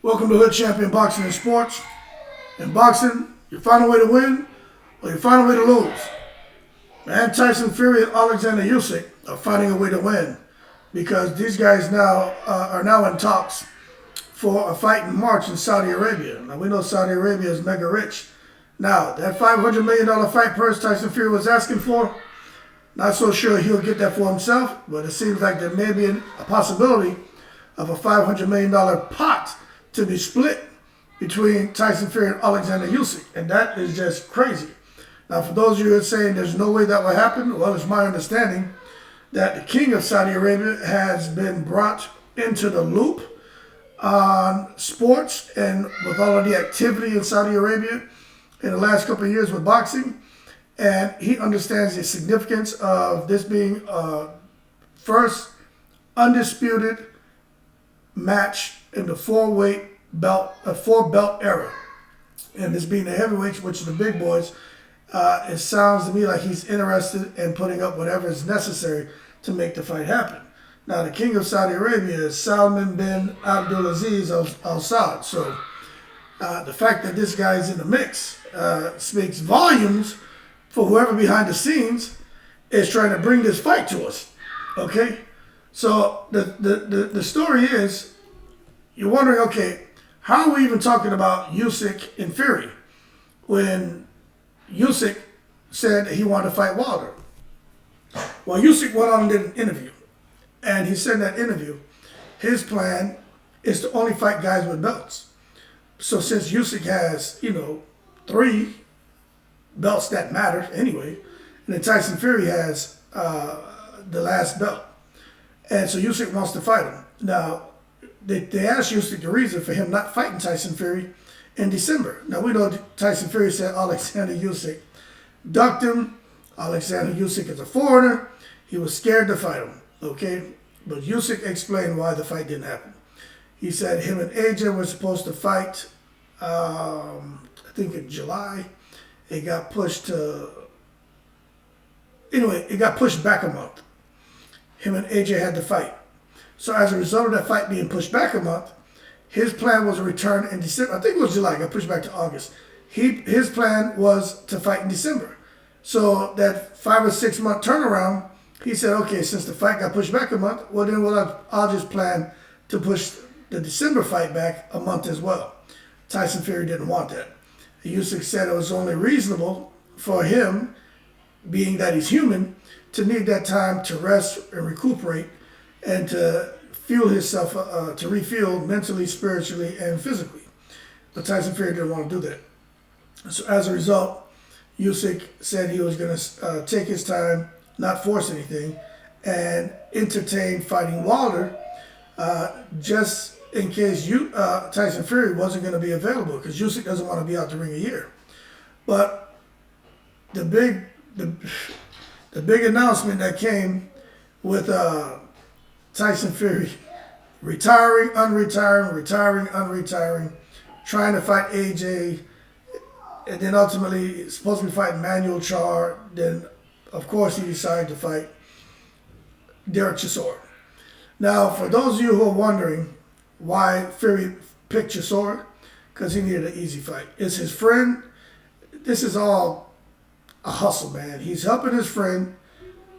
Welcome to Hood Champion Boxing and Sports. In boxing, you find a way to win or you find a way to lose. Man, Tyson Fury and Alexander Usyk are finding a way to win because these guys now are now in talks for a fight in March in Saudi Arabia. Now, we know Saudi Arabia is mega rich. Now, that $500 million fight purse Tyson Fury was asking for, not so sure he'll get that for himself, but it seems like there may be a possibility of a $500 million pot to be split between Tyson Fury and Alexander Usyk, and that is just crazy. Now, for those of you who are saying there's no way that will happen, well, it's my understanding that the king of Saudi Arabia has been brought into the loop on sports and with all of the activity in Saudi Arabia in the last couple of years with boxing, and he understands the significance of this being a first undisputed match in the four belt era, and this being the heavyweights, which are the big boys. It sounds to me like he's interested in putting up whatever is necessary to make the fight happen. Now, the king of Saudi Arabia is Salman bin Abdulaziz Al Saud. So the fact that this guy is in the mix speaks volumes for whoever behind the scenes is trying to bring this fight to us. Okay? So the story is, you're wondering, okay, how are we even talking about Usyk and Fury when Usyk said that he wanted to fight Wilder? Well, Usyk went on and did an interview, and he said in that interview, his plan is to only fight guys with belts. So since Usyk has, 3 belts that matter anyway, and then Tyson Fury has the last belt, and so Usyk wants to fight him. Now, they asked Usyk the reason for him not fighting Tyson Fury in December. Now, we know Tyson Fury said Alexander Usyk ducked him. Alexander Usyk is a foreigner. He was scared to fight him, okay? But Usyk explained why the fight didn't happen. He said him and AJ were supposed to fight, I think in July. It got pushed to... Anyway, it got pushed back a month. Him and AJ had to fight. So as a result of that fight being pushed back a month, his plan was to return in December. I think it was July. It got pushed back to August. His plan was to fight in December. So that 5 or 6 month turnaround, he said, okay, since the fight got pushed back a month, well then I'll just plan to push the December fight back a month as well. Tyson Fury didn't want that. Usyk said it was only reasonable for him, being that he's human, to need that time to rest and recuperate and to fuel himself, to refuel mentally, spiritually, and physically. But Tyson Fury didn't want to do that. So as a result, Usyk said he was going to take his time, not force anything, and entertain fighting Wilder just in case Tyson Fury wasn't going to be available, because Usyk doesn't want to be out the ring a year. But the big announcement that came with Tyson Fury retiring, unretiring, trying to fight AJ, and then ultimately supposed to be fighting Manuel Charr. Then, of course, he decided to fight Derek Chisora. Now, for those of you who are wondering why Fury picked Chisora, because he needed an easy fight. It's his friend. This is all a hustle, man. He's helping his friend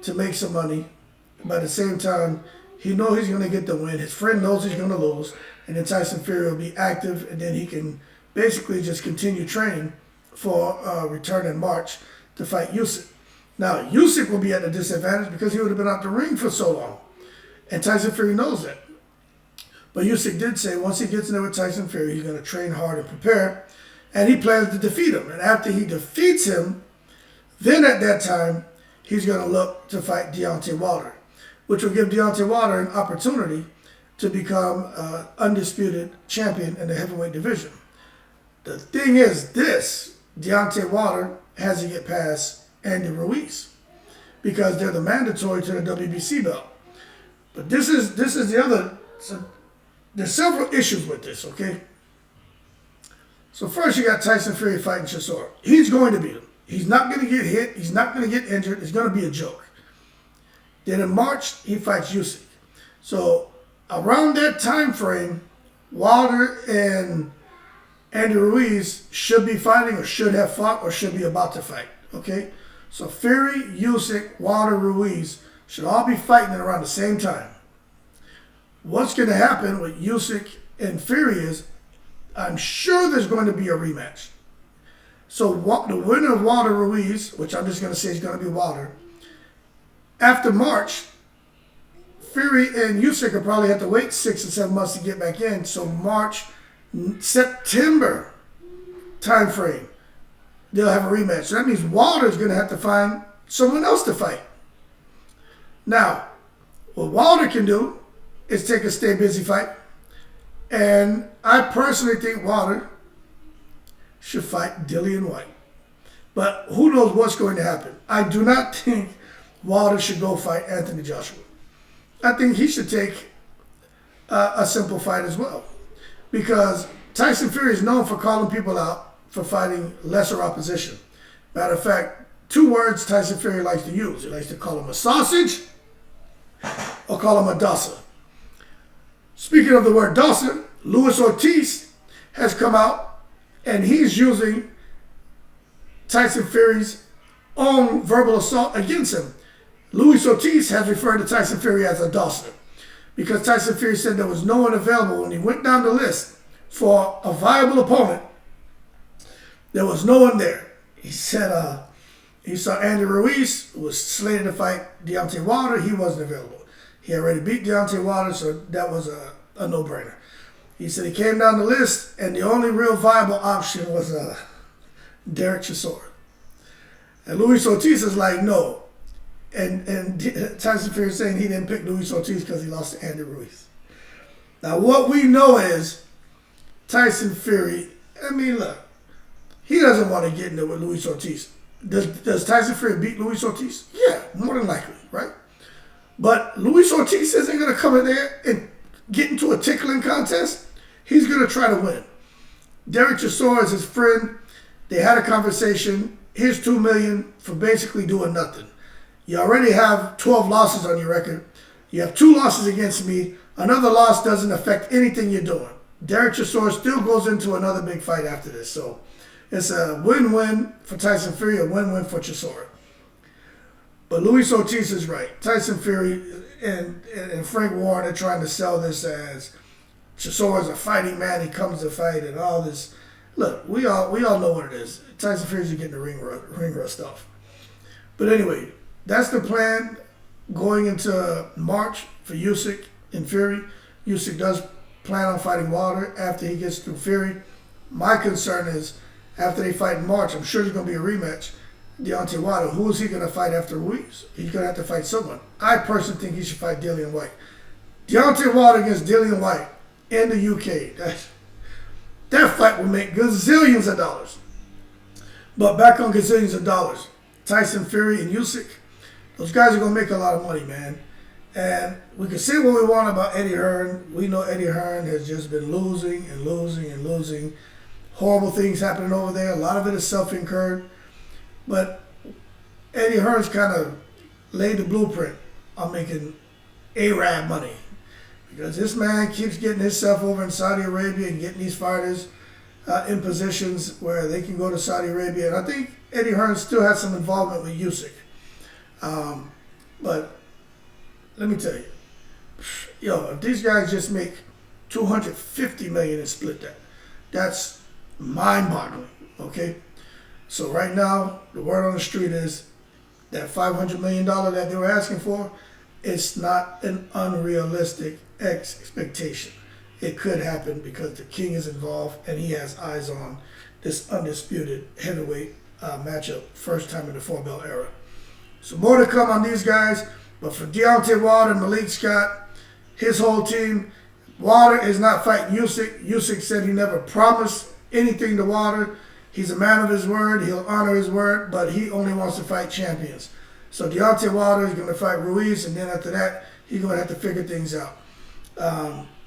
to make some money, but at the same time, he knows he's going to get the win. His friend knows he's going to lose. And then Tyson Fury will be active. And then he can basically just continue training for return in March to fight Usyk. Now, Usyk will be at a disadvantage because he would have been out the ring for so long. And Tyson Fury knows that. But Usyk did say once he gets in there with Tyson Fury, he's going to train hard and prepare. And he plans to defeat him. And after he defeats him, then at that time, he's going to look to fight Deontay Wilder, which will give Deontay Wilder an opportunity to become undisputed champion in the heavyweight division. The thing is this, Deontay Wilder has to get past Andy Ruiz because they're the mandatory to the WBC belt. But this is the other, so there's several issues with this, okay? So first you got Tyson Fury fighting Chisora. He's going to beat him. He's not going to get hit. He's not going to get injured. It's going to be a joke. Then in March, he fights Usyk. So around that time frame, Wilder and Andy Ruiz should be fighting, or should have fought, or should be about to fight. Okay? So Fury, Usyk, Wilder, Ruiz should all be fighting at around the same time. What's going to happen with Usyk and Fury is, I'm sure there's going to be a rematch. So the winner of Wilder Ruiz, which I'm just going to say is going to be Wilder, after March, Fury and Usyk will probably have to wait 6 or 7 months to get back in. So March, September time frame, they'll have a rematch. So that means Wilder's going to have to find someone else to fight. Now, what Wilder can do is take a stay busy fight. And I personally think Wilder should fight Dillian Whyte. But who knows what's going to happen. I do not think Wilder should go fight Anthony Joshua. I think he should take a simple fight as well. Because Tyson Fury is known for calling people out for fighting lesser opposition. Matter of fact, 2 words Tyson Fury likes to use. He likes to call him a sausage or call him a dosser. Speaking of the word dosser, Luis Ortiz has come out and he's using Tyson Fury's own verbal assault against him. Luis Ortiz has referred to Tyson Fury as a dosser because Tyson Fury said there was no one available. When he went down the list for a viable opponent, there was no one there. He said he saw Andy Ruiz, who was slated to fight Deontay Wilder. He wasn't available. He already beat Deontay Wilder, so that was a no-brainer. He said he came down the list, and the only real viable option was Derek Chisora. And Luis Ortiz is like, no. And Tyson Fury is saying he didn't pick Luis Ortiz because he lost to Andy Ruiz. Now, what we know is Tyson Fury, I mean, look, he doesn't want to get into it with Luis Ortiz. Does Tyson Fury beat Luis Ortiz? Yeah, more than likely, right? But Luis Ortiz isn't going to come in there and get into a tickling contest. He's going to try to win. Derek Chisora is his friend. They had a conversation. Here's $2 million for basically doing nothing. You already have 12 losses on your record. You have 2 losses against me. Another loss doesn't affect anything you're doing. Derek Chisora still goes into another big fight after this. So it's a win-win for Tyson Fury, a win-win for Chisora. But Luis Ortiz is right. Tyson Fury and Frank Warren are trying to sell this as Chisora's a fighting man. He comes to fight and all this. Look, we all know what it is. Tyson Fury's getting the ring rust stuff. But anyway, that's the plan going into March for Usyk and Fury. Usyk does plan on fighting Wilder after he gets through Fury. My concern is after they fight in March, I'm sure there's going to be a rematch. Deontay Wilder, who is he going to fight after Ruiz? He's going to have to fight someone. I personally think he should fight Dillian Whyte. Deontay Wilder against Dillian Whyte in the UK. That fight will make gazillions of dollars. But back on gazillions of dollars, Tyson Fury and Usyk, those guys are going to make a lot of money, man. And we can say what we want about Eddie Hearn. We know Eddie Hearn has just been losing and losing and losing. Horrible things happening over there. A lot of it is self-incurred. But Eddie Hearn's kind of laid the blueprint on making Arab money. Because this man keeps getting himself over in Saudi Arabia and getting these fighters in positions where they can go to Saudi Arabia. And I think Eddie Hearn still has some involvement with Usyk. But let me tell you, if these guys just make $250 million and split that, that's mind-boggling, okay? So right now, the word on the street is that $500 million that they were asking for, it's not an unrealistic expectation. It could happen because the king is involved and he has eyes on this undisputed heavyweight matchup, first time in the 4-belt era. So more to come on these guys, but for Deontay Wilder and Malik Scott, his whole team, Wilder is not fighting Usyk. Usyk said he never promised anything to Wilder. He's a man of his word. He'll honor his word, but he only wants to fight champions. So Deontay Wilder is going to fight Ruiz, and then after that, he's going to have to figure things out.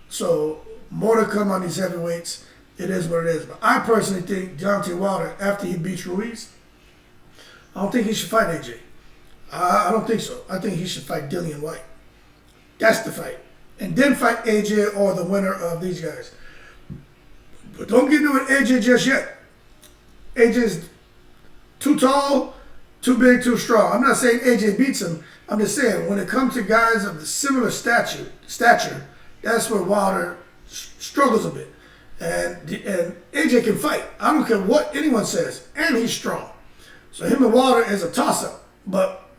So more to come on these heavyweights. It is what it is. But I personally think Deontay Wilder, after he beats Ruiz, I don't think he should fight AJ. I don't think so. I think he should fight Dillian Whyte. That's the fight. And then fight AJ or the winner of these guys. But don't get into it AJ just yet. AJ's too tall, too big, too strong. I'm not saying AJ beats him. I'm just saying when it comes to guys of the similar stature, that's where Wilder struggles a bit. And AJ can fight. I don't care what anyone says. And he's strong. So him and Wilder is a toss-up. But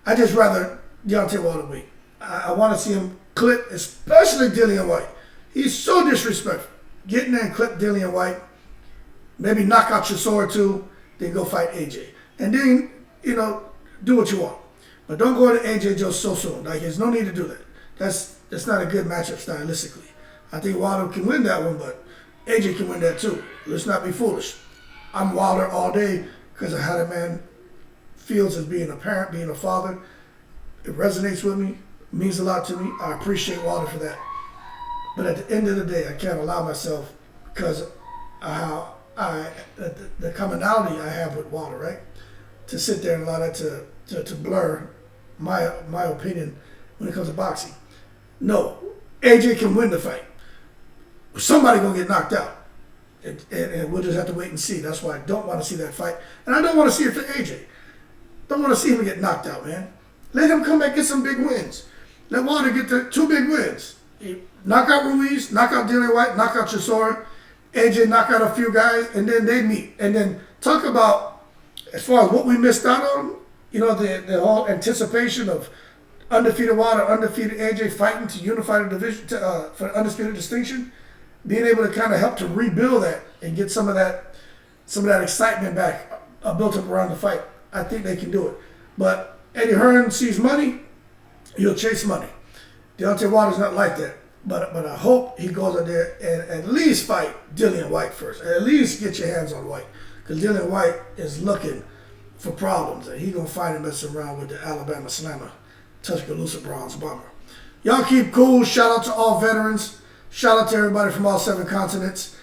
I just rather Deontay Wilder win. I want to see him clip, especially Dillian Whyte. He's so disrespectful. Get in there and clip Dillian Whyte. Maybe knock out Chisora too. Then go fight AJ. And then, do what you want. But don't go to AJ just so soon. Like, there's no need to do that. That's not a good matchup stylistically. I think Wilder can win that one, but AJ can win that too. Let's not be foolish. I'm Wilder all day because of how that man feels as being a parent, being a father. It resonates with me. It means a lot to me. I appreciate Wilder for that. But at the end of the day, I can't allow myself, because of how the commonality I have with Wilder, right? To sit there and allow that to blur my opinion when it comes to boxing. No, AJ can win the fight. Somebody gonna get knocked out. And we'll just have to wait and see. That's why I don't want to see that fight. And I don't want to see it for AJ. Don't want to see him get knocked out, man. Let him come back and get some big wins. Let Wilder get the 2 big wins. Knock out Ruiz, knock out Dillian Whyte, knock out Chisora, AJ knock out a few guys, and then they meet. And then talk about, as far as what we missed out on, the whole anticipation of undefeated Wilder, undefeated AJ fighting to unify the division for undisputed distinction, being able to kind of help to rebuild that and get some of that excitement back built up around the fight. I think they can do it. But Eddie Hearn sees money, he'll chase money. Deontay Wilder's not like that. But I hope he goes out there and at least fight Dillian Whyte first. At least get your hands on Whyte. Because Dillian Whyte is looking for problems. And he's going to find him messing around with the Alabama Slammer, Tuscaloosa Bronze Bomber. Y'all keep cool. Shout out to all veterans. Shout out to everybody from all 7 continents.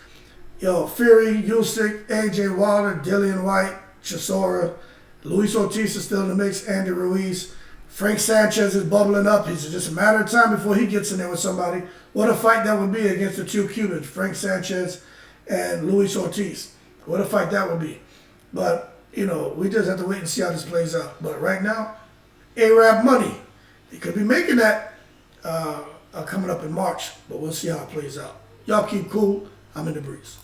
Fury, Usyk, AJ Wilder, Dillian Whyte, Chisora. Luis Ortiz is still in the mix. Andy Ruiz. Frank Sanchez is bubbling up. It's just a matter of time before he gets in there with somebody. What a fight that would be against the 2 Cubans, Frank Sanchez and Luis Ortiz. What a fight that would be. But, we just have to wait and see how this plays out. But right now, Arab money. He could be making that coming up in March, but we'll see how it plays out. Y'all keep cool. I'm in the breeze.